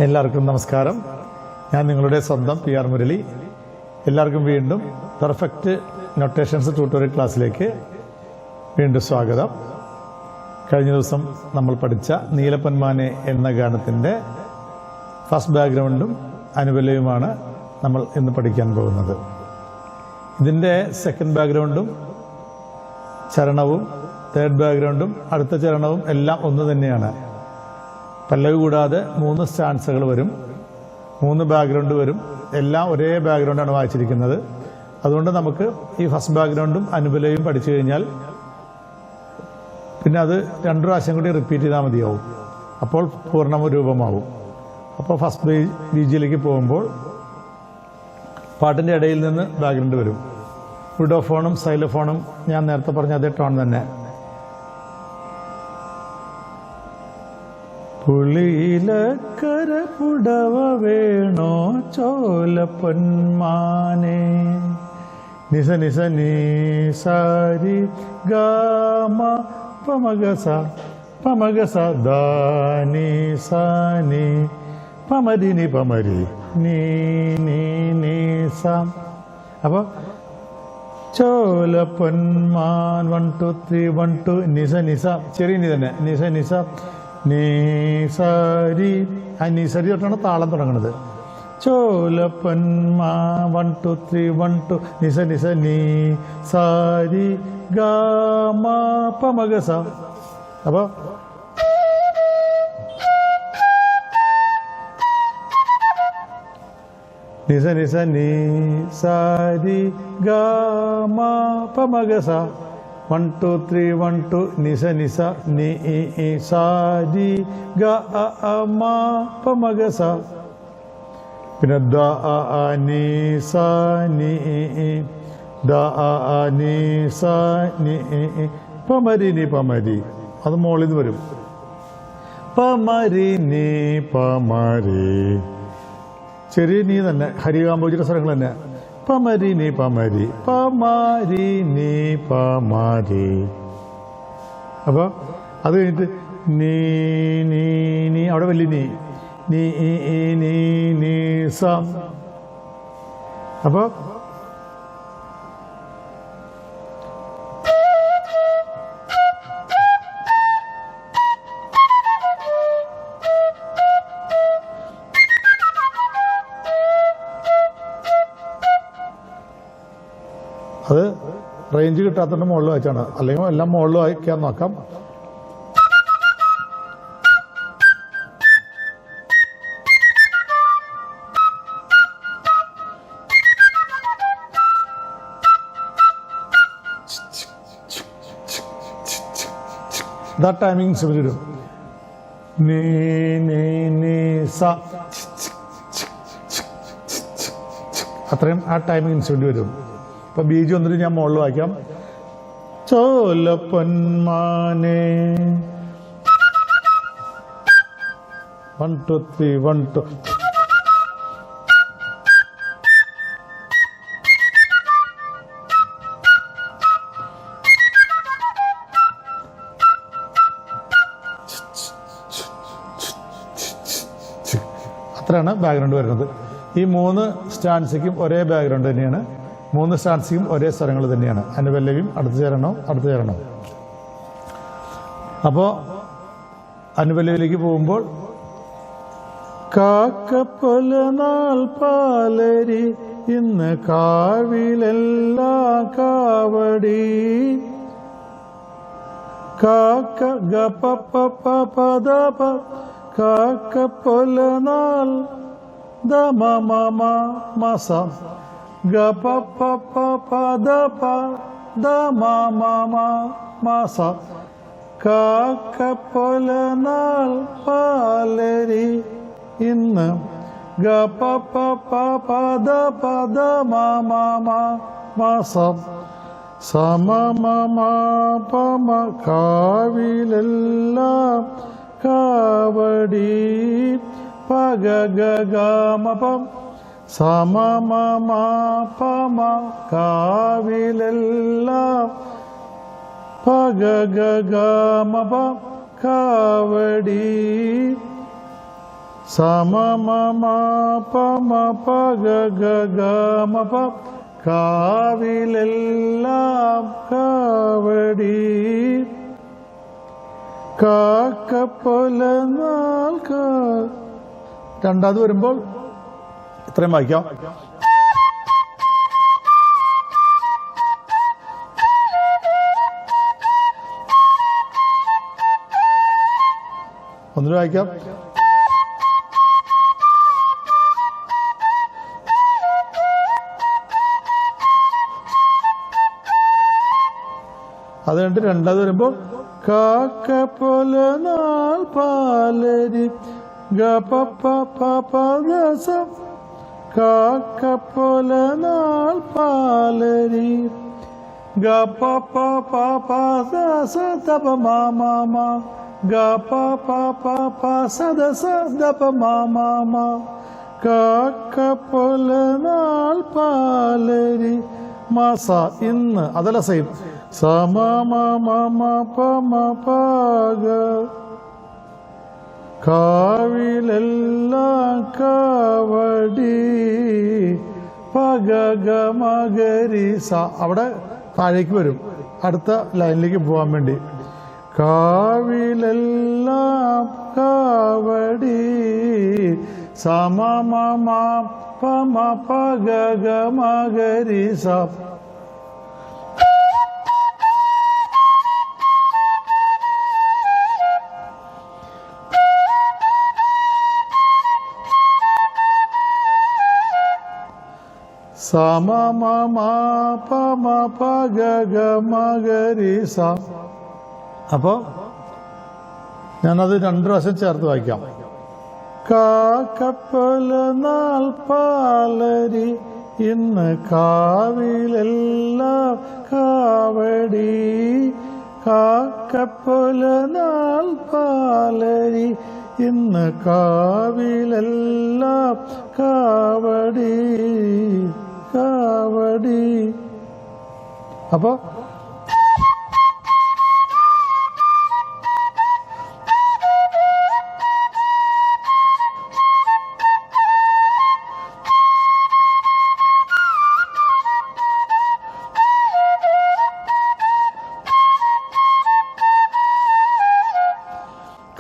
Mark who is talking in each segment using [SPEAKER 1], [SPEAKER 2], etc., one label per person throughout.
[SPEAKER 1] എല്ലാവർക്കും നമസ്കാരം. ഞാൻ നിങ്ങളുടെ സ്വന്തം PR മുരളി. എല്ലാവർക്കും വീണ്ടും പെർഫെക്റ്റ് നൊട്ടേഷൻസ് ട്യൂട്ടോറിയൽ ക്ലാസ്സിലേക്ക് വീണ്ടും സ്വാഗതം. കഴിഞ്ഞ ദിവസം നമ്മൾ പഠിച്ച നീലപ്പൊന്മാനെ എന്ന ഗാനത്തിൻ്റെ ഫസ്റ്റ് ബാക്ക്ഗ്രൗണ്ടും അനുപല്ലവിയുമാണ് നമ്മൾ ഇന്ന് പഠിക്കാൻ പോകുന്നത്. ഇതിൻ്റെ സെക്കൻഡ് ബാക്ക്ഗ്രൗണ്ടും ചരണവും തേർഡ് ബാക്ക്ഗ്രൗണ്ടും അടുത്ത ചരണവും എല്ലാം ഒന്ന് തന്നെയാണ്. പല്ലവി കൂടാതെ 3 സ്റ്റാൻസുകൾ വരും, 3 ബാക്ക്ഗ്രൗണ്ട് വരും. എല്ലാം ഒരേ ബാക്ക്ഗ്രൗണ്ടാണ് വായിച്ചിരിക്കുന്നത്. അതുകൊണ്ട് നമുക്ക് ഈ ഫസ്റ്റ് ബാക്ക്ഗ്രൗണ്ടും അനുപല്ലവിയും പഠിച്ചു കഴിഞ്ഞാൽ പിന്നെ അത് 2 പ്രാവശ്യം കൂടി റിപ്പീറ്റ് ചെയ്താൽ മതിയാവും. അപ്പോൾ പൂർണ്ണ രൂപമാവും. അപ്പോൾ ഫസ്റ്റ് ബീജിയിലേക്ക് പോകുമ്പോൾ പാട്ടിൻ്റെ ഇടയിൽ നിന്ന് ബാക്ക്ഗ്രൗണ്ട് വരും. വുഡോഫോണും സൈലോഫോണും ഞാൻ നേരത്തെ പറഞ്ഞ അതേ ടോൺ തന്നെ. പുളിയിലക്കര പുടവ വേണോ ചോല പൊന്മാനെ നിസ നിസ നീ സാരി ഗാമ പമഗസ പമഗസ ദാനി സാനി പമരി നി പമരി നീ നീ നീ സാം. അപ്പോൾ ചോല പൊന്മാൻ 1 2 3 1 2 നിസ നിസ ചെറിയ നീ തന്നെ നിസ നിസ നീ സാരി. ആ നീ സാരി തൊട്ടാണ് താളം തുടങ്ങുന്നത്. ചോല പൊന്മാ 1 2 3 1 2 നിസ നിസ നീ സാരി ഗാമ പമഗസ. അപ്പോൾ നിസ നിസ നീ സാരി ഗാമ പമഗസ 1 2 3 1 2 നിസ നിസ നീ സാരി ഗ മ പമഗസ. പിന്നെ ദ നീ സ നീ ദ നീ സ നീ പമരി നി പമരി. അത് മോളിൽ നിന്ന് വരും. പമരി നീ പമരി ചെറിയ നീ തന്നെ ഹരികാംബോജിയുടെ സ്വരങ്ങൾ തന്നെ. പമരി നീ പമരി പമാരി നീ പമാരി. അപ്പോൾ അത് കഴിഞ്ഞിട്ട് നീ നീ നീ അവിടെ വലിയ നീ നീ നീ നീ സം. അപ്പോൾ അത് റേഞ്ച് കിട്ടാത്തതിൻ്റെ മുകളിൽ വായിച്ചാണ്. അല്ലെങ്കിൽ എല്ലാം മുകളിൽ വായിക്കാൻ നോക്കാം. ഇതാ ടൈമിങ് സിമിലർ വരും. നീ നീ നീ സ അത്രയും ആ ടൈമിങ് ഇൻസ്ട്രുമെന്റ് വരും. ഇപ്പൊ ബീജ് വന്നിട്ട് ഞാൻ മുകളിൽ വായിക്കാം. ചോല പൊന്മാനെ 1 2 3 1 2. അത്രയാണ് ബാക്ക്ഗ്രൗണ്ട് വരുന്നത്. ഈ 3 സ്റ്റാൻസിക്കും ഒരേ ബാക്ക്ഗ്രൗണ്ട് തന്നെയാണ്. 3 സ്റ്റാൻസിക്കും ഒരേ സ്വരങ്ങൾ തന്നെയാണ്. അനുപല്ലവിയും അടുത്ത ചരണവും. അപ്പോൾ അനുപല്ലവിയിലേക്ക് പോകുമ്പോൾ കാക്കപ്പൊല നാൾ പാലരി ഇന്ന് കാവിലെല്ലാ കാവടി കാക്ക ഗ പ പദ പ കാക്കപ്പൊല നാൾ ദ മ മസ ഗ പ ദ പ ദ മ സ. കാക്കപ്പൊല നാൾ പാലരി ഇന്ന് ഗ പ ദ മ സ സമ മ പമ കാവിലെല്ലാം കാവടി പഗ ഗ മ പം സമ മ പമ കാവിലെല്ലാം പഗ ഗ മ പ കാവടി സമ മ പ മ പ ഗ ഗ ഗ മ പ കാവിലെല്ലാം കാവടി കാക്കപ്പൊലനാൾ രണ്ടാമത് വരുമ്പോൾ ഇത്രയും വായിക്കാം. ഒന്നിനും വായിക്കാം. അത് കഴിഞ്ഞിട്ട് രണ്ടാമത് വരുമ്പോൾ കാക്കപ്പൊലനാൾ പാലരി ഗ പ പ പ പ ദ സ കാക്കപ്പൊലനാൾ പാലരി ഗ പ പ പ പ ദ സ ത പ മ മ മ ഗ പ പ പ പ സ ദ സ ദ പ മ മ മ കാക്കപ്പൊലനാൾ പാലരി മാസ ഇന്ന് അതല്ല സെയിം സമ മ മ മ പ മ പ ഗ കാവിലെല്ലാം കാവടി പഗ ഗ മഗരി സ അവിടെ താഴേക്ക് വരും അടുത്ത ലൈനിലേക്ക് പോകാൻ വേണ്ടി. കാവിലെല്ലാം കാവടി സമ മ മ പ മ പ ഗ ഗ മഗരി സ. സമ മ മ പ മ പ ഗ ഗ മഗരി സ. അപ്പോ ഞാനത് രണ്ടു പ്രാവശ്യം ചേർത്ത് വായിക്കാം. കാക്കപ്പൊലനാൾ പാലരി ഇന്ന് കാവിലെല്ലാം കാവടി കാക്കപ്പൊലനാൾ പാലരി ഇന്ന് കാവിലെല്ലാം കാവടി കാവടി. അപ്പോ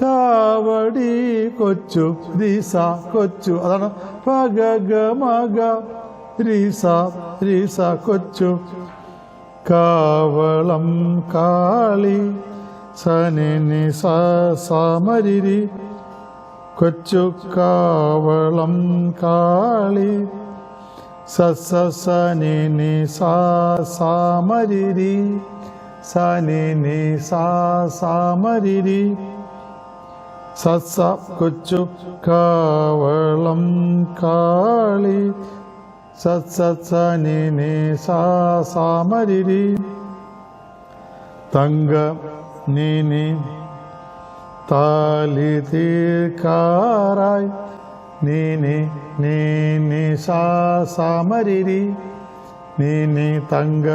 [SPEAKER 1] കാവടി കൊച്ചു രീസ കൊച്ചു അതാണ് പഗ ഗ മഗ രീസ രീസ കൊച്ചു. കാവളം കാളി സനി സമരിരി കൊച്ചു കാവളം കാളി സനി സാമരിരി സനി സാമരിരി സസ കൊച്ചു കാവളം കാളി സനി സാമരിരി തങ്ക നീനി താലി തീർക്കാറായി നീനി നീനി സാമരിരി നീനി തങ്ക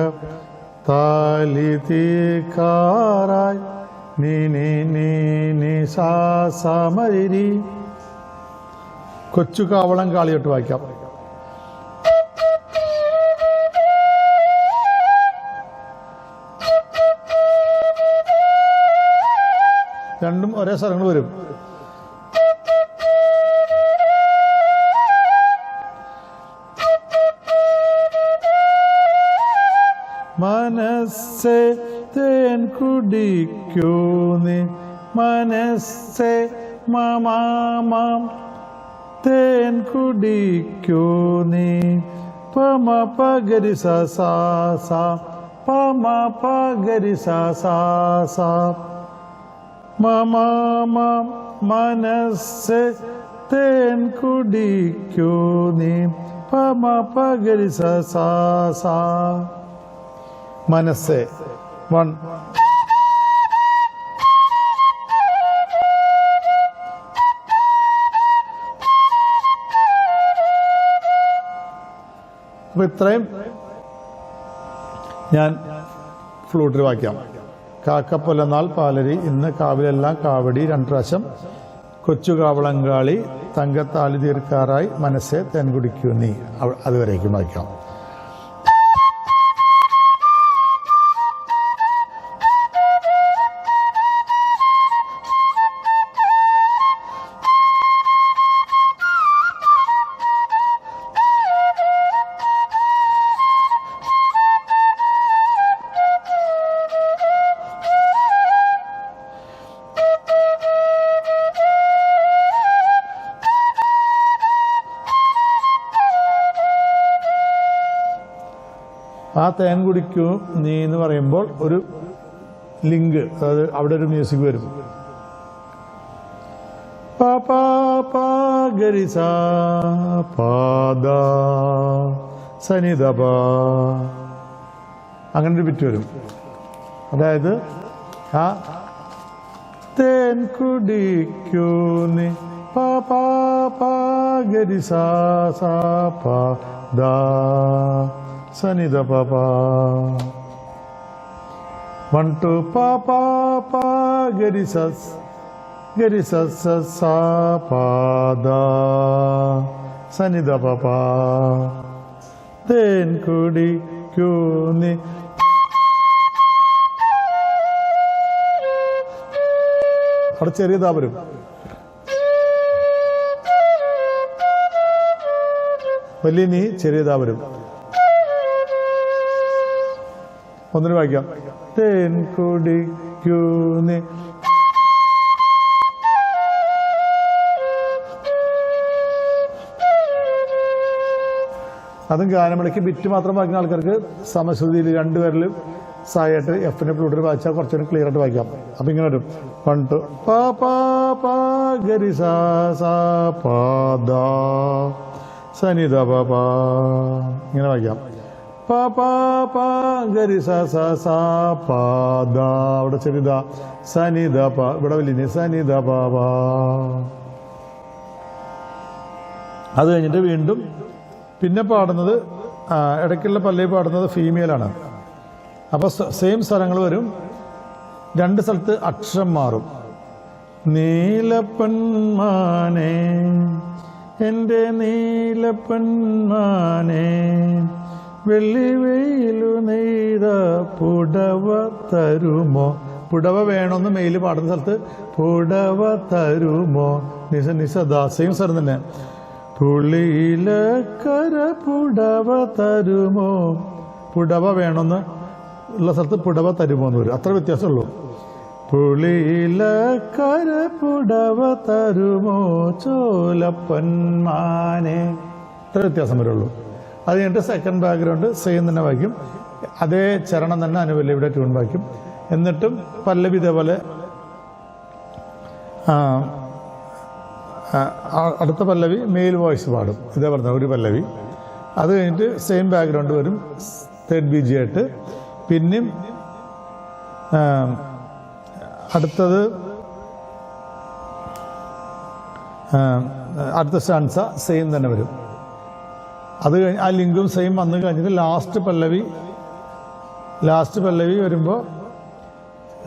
[SPEAKER 1] താലി തീർക്കാറായി നീനി നീനി സാമരിരി. കൊച്ചു കാവളം കാളിയോട്ട് വായിക്കാം. രണ്ടും ഒരേ സ്വരങ്ങൾ വരും. മനസ്സേ തേൻ കുടിക്കൂ നീ മനസ്സേ മമാം തേൻ കുടിക്കൂ നീ പമ പഗരി സ പമ പഗരി സ മമാം മനസ്സേ തേൻ കുടിക്കൂ നീ പമ പഗരി സ മനസ്സേ. 1 അപ്പൊ ഇത്രയും ഞാൻ ഫ്ലൂട്ടിൽ വായിക്കാം. കാക്കപ്പൊലനാൾ പാലരി ഇന്ന് കാവിലെല്ലാം കാവടി 2 പ്രാവശ്യം കൊച്ചു കാവളങ്കാളി തങ്കത്താലി തീർക്കാറായി മനസ്സെ തേൻ കുടിക്കൂ നീ. അതുവരേക്കും വായിക്കാം. ആ തേൻ കുടിക്കൂ നീ എന്ന് പറയുമ്പോൾ ഒരു ലിങ്ക്, അതായത് അവിടെ ഒരു മ്യൂസിക് വരും. പാ പാ പാ ഗരി സാ പാ ദാ സനി ദ പാ, അങ്ങനെ ഒരു ബിറ്റ് വരും. അതായത് ആ തേൻ കുടിക്കൂ നീ പാ പാ പാ ഗരി സാ സാ പാ ദാ സനി ദ പ പ. 1 2 പ പ പ ഗരി സ സ പ ദ സനി ദ പ പ. തേൻ കുടിക്കൂ നീ. അവിടെ ചെറിയതാ വരും. വലിയ നീ ചെറിയതാ വരും. ഒന്നിന് വായിക്കാം. തേൻ കുടിക്കൂ നീ. അതും ഗാനമേളയ്ക്ക് ബിറ്റ് മാത്രം വായിക്കുന്ന ആൾക്കാർക്ക് സമശ്രുതിയിൽ രണ്ടുപേരിലും സായിട്ട് എഫിന്റെ ഫ്ലൂട്ടിൽ വായിച്ചാൽ കുറച്ചുകൂടി ക്ലിയർ ആയിട്ട് വായിക്കാം. അപ്പൊ ഇങ്ങനെ വരും. 1 2 പാ പാ പാ ഗരി സാ സാ പാ ദാ സനി ദ പ പ. ഇങ്ങനെ വായിക്കാം. പാ പാ പാ ഗരി സ സ സ പാ ദാ, അവിടെ ചെറിയ സനി ദ പ, ഇവിടെ വലിയ സനി ദ പ പ. അത് കഴിഞ്ഞിട്ട് വീണ്ടും പിന്നെ പാടുന്നത്, ഇടയ്ക്കുള്ള പല്ലവി പാടുന്നത് ഫീമെയിലാണ്. അപ്പോൾ സെയിം സ്ഥലങ്ങൾ വരും, രണ്ട് സ്ഥലത്ത് അക്ഷരം മാറും. നീലപ്പന്മാനേ എൻ്റെ നീലപ്പന്മാനേ വെള്ളി വെയിലു നെയ്ത പുടവ തരുമോ. പുടവ വേണമെന്ന് മെയിൽ പാടുന്ന സ്ഥലത്ത് പുടവ തരുമോ. നിസദാ സെയിം സ്ഥലം തന്നെ. പുളിയിലക്കര പുടവ തരുമോ. പുടവ വേണമെന്ന് ഉള്ള സ്ഥലത്ത് പുടവ തരുമോ എന്ന് വരും. അത്ര വ്യത്യാസമുള്ളൂ. പുളിയിലക്കര പുടവ തരുമോ ചോലപ്പന്മാനെ, ഇത്ര വ്യത്യാസം വരുള്ളൂ. അത് കഴിഞ്ഞിട്ട് സെക്കൻഡ് ബാക്ക്ഗ്രൗണ്ട് സെയിം തന്നെ വായിക്കും. അതേ ചരണം തന്നെ അനുപല്ലവിയുടെ ട്യൂൺ വായിക്കും. എന്നിട്ടും പല്ലവി ഇതേപോലെ അടുത്ത പല്ലവി മെയിൽ വോയിസ് പാടും. ഇതേപോലെ ഒരു പല്ലവി. അത് കഴിഞ്ഞിട്ട് സെയിം ബാക്ക്ഗ്രൗണ്ട് വരും തേർഡ് ബി ജി ആയിട്ട്. പിന്നെയും അടുത്തത് അടുത്ത സ്റ്റാൻസ സെയിം തന്നെ വരും. അത് കഴിഞ്ഞ് ആ ലിങ്കും സെയിം വന്നു കഴിഞ്ഞിട്ട് ലാസ്റ്റ് പല്ലവി വരുമ്പോൾ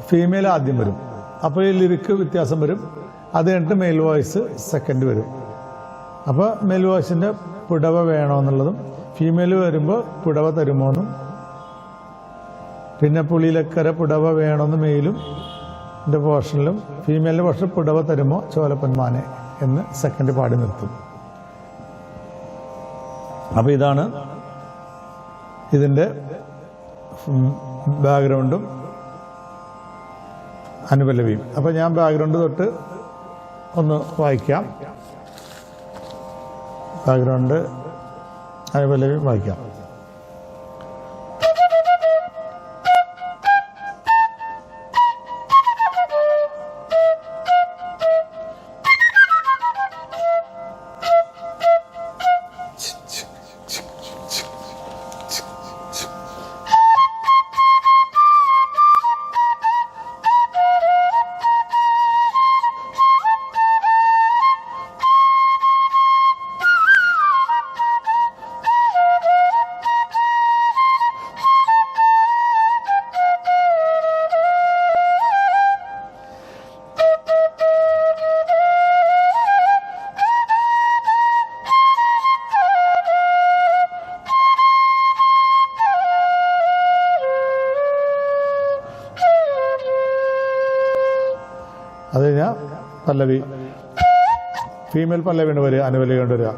[SPEAKER 1] ഫീമെയിൽ ആദ്യം വരും. അപ്പോൾ ഈ ലിറിക്ക് വ്യത്യാസം വരും. അത് കഴിഞ്ഞിട്ട് മെയിൽ വോയിസ് സെക്കൻഡ് വരും. അപ്പോൾ മെയിൽ വോയിസിൻ്റെ പുടവ വേണമെന്നുള്ളതും, ഫീമെയിൽ വരുമ്പോൾ പുടവ തരുമോന്നും, പിന്നെ പുളിയിലക്കര പുടവ വേണമെന്ന് മെയിലും പോർഷനിലും, ഫീമെയിലിൻ്റെ പോർഷൻ പുടവ തരുമോ ചോലപ്പന്മാനെ എന്ന് സെക്കൻഡ് പാടി നിർത്തും. അപ്പോൾ ഇതാണ് ഇതിൻ്റെ ബാക്ക്ഗ്രൗണ്ടും അനുപല്ലവിയും. അപ്പോൾ ഞാൻ ബാക്ക്ഗ്രൗണ്ട് തൊട്ട് ഒന്ന് വായിക്കാം. ബാക്ക്ഗ്രൗണ്ട് അനുപല്ലവിയും വായിക്കാം. അത് കഴിഞ്ഞാൽ പല്ലവി, ഫീമെയിൽ പല്ലവിയാണ് വരിക, അനുപല്ലവി കൊണ്ട് വരിക.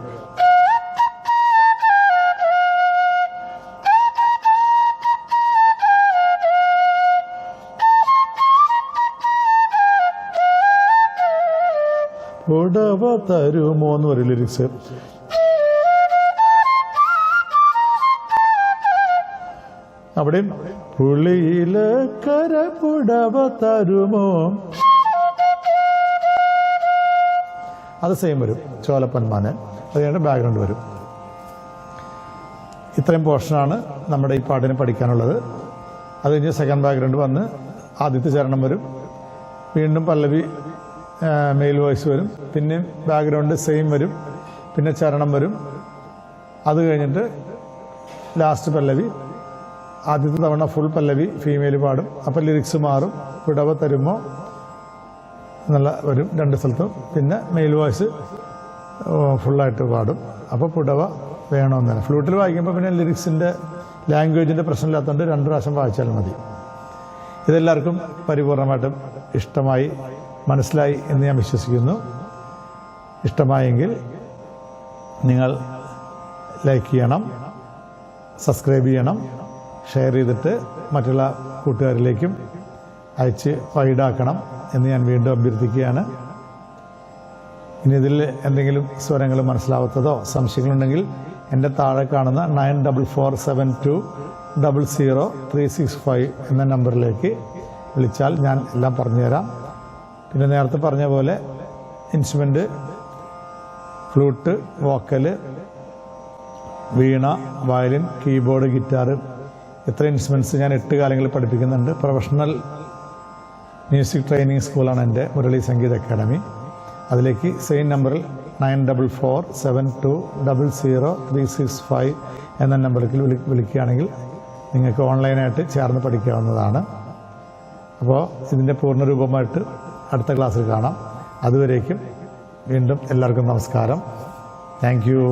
[SPEAKER 1] പുടവ തരുമോ എന്ന് പറയും ലിറിക്സ്. അവിടെയും പുളിയിലക്കര പുടവ തരുമോ, അത് സെയിം വരും. ചോലപ്പന്മാന് അത് കഴിഞ്ഞിട്ട് ബാക്ക്ഗ്രൗണ്ട് വരും. ഇത്രയും പോർഷനാണ് നമ്മുടെ ഈ പാട്ടിന് പഠിക്കാനുള്ളത്. അത് കഴിഞ്ഞ് സെക്കൻഡ് ബാക്ക്ഗ്രൗണ്ട് വന്ന് ആദ്യത്തെ ചരണം വരും, വീണ്ടും പല്ലവി മെയിൽ വോയിസ് വരും, പിന്നെയും ബാക്ക്ഗ്രൗണ്ട് സെയിം വരും, പിന്നെ ചരണം വരും. അത് കഴിഞ്ഞിട്ട് ലാസ്റ്റ് പല്ലവി, ആദ്യത്തെ തവണ ഫുൾ പല്ലവി ഫീമെയിൽ പാടും. അപ്പം ലിറിക്സ് മാറും. പുടവ തരുമോ എന്നുള്ള വരും രണ്ട് സ്ഥലത്തും. പിന്നെ മെയിൽ വോയിസ് ഫുള്ളായിട്ട് പാടും. അപ്പോൾ പുടവ വേണമെന്ന് തന്നെ. ഫ്ലൂട്ടിൽ വായിക്കുമ്പോൾ പിന്നെ ലിറിക്സിൻ്റെ ലാംഗ്വേജിൻ്റെ പ്രശ്നമില്ലാത്തതുകൊണ്ട് 2 പ്രാവശ്യം വായിച്ചാൽ മതി. ഇതെല്ലാവർക്കും പരിപൂർണമായിട്ടും ഇഷ്ടമായി, മനസ്സിലായി എന്ന് ഞാൻ വിശ്വസിക്കുന്നു. ഇഷ്ടമായെങ്കിൽ നിങ്ങൾ ലൈക്ക് ചെയ്യണം, സബ്സ്ക്രൈബ് ചെയ്യണം, ഷെയർ ചെയ്തിട്ട് മറ്റുള്ള കൂട്ടുകാരിലേക്കും അയച്ച് വൈഡാക്കണം എന്ന് ഞാൻ വീണ്ടും അഭ്യർത്ഥിക്കുകയാണ്. ഇനി ഇതിൽ എന്തെങ്കിലും സ്വരങ്ങൾ മനസ്സിലാവാത്തതോ സംശയങ്ങളുണ്ടെങ്കിൽ എൻ്റെ താഴെ കാണുന്ന 9447200365 എന്ന നമ്പറിലേക്ക് വിളിച്ചാൽ ഞാൻ എല്ലാം പറഞ്ഞുതരാം. പിന്നെ നേരത്തെ പറഞ്ഞ പോലെ ഇൻസ്ട്രുമെൻ്റ് ഫ്ലൂട്ട്, വോക്കല്, വീണ, വയലിൻ, കീബോർഡ്, ഗിറ്റാർ, ഇത്ര ഇൻസ്ട്രുമെൻറ്റ്സ് ഞാൻ 8 കാലങ്ങളിൽ പഠിപ്പിക്കുന്നുണ്ട്. പ്രൊഫഷണൽ മ്യൂസിക് ട്രെയിനിങ് സ്കൂളാണ് എൻ്റെ മുരളി സംഗീത അക്കാഡമി. അതിലേക്ക് സെയിം നമ്പറിൽ 9447200365 എന്ന നമ്പറിൽ വിളിക്കുകയാണെങ്കിൽ നിങ്ങൾക്ക് ഓൺലൈനായിട്ട് ചേർന്ന് പഠിക്കാവുന്നതാണ്. അപ്പോൾ ഇതിൻ്റെ പൂർണ്ണരൂപമായിട്ട് അടുത്ത ക്ലാസ്സിൽ കാണാം. അതുവരേക്കും വീണ്ടും എല്ലാവർക്കും നമസ്കാരം. Thank you.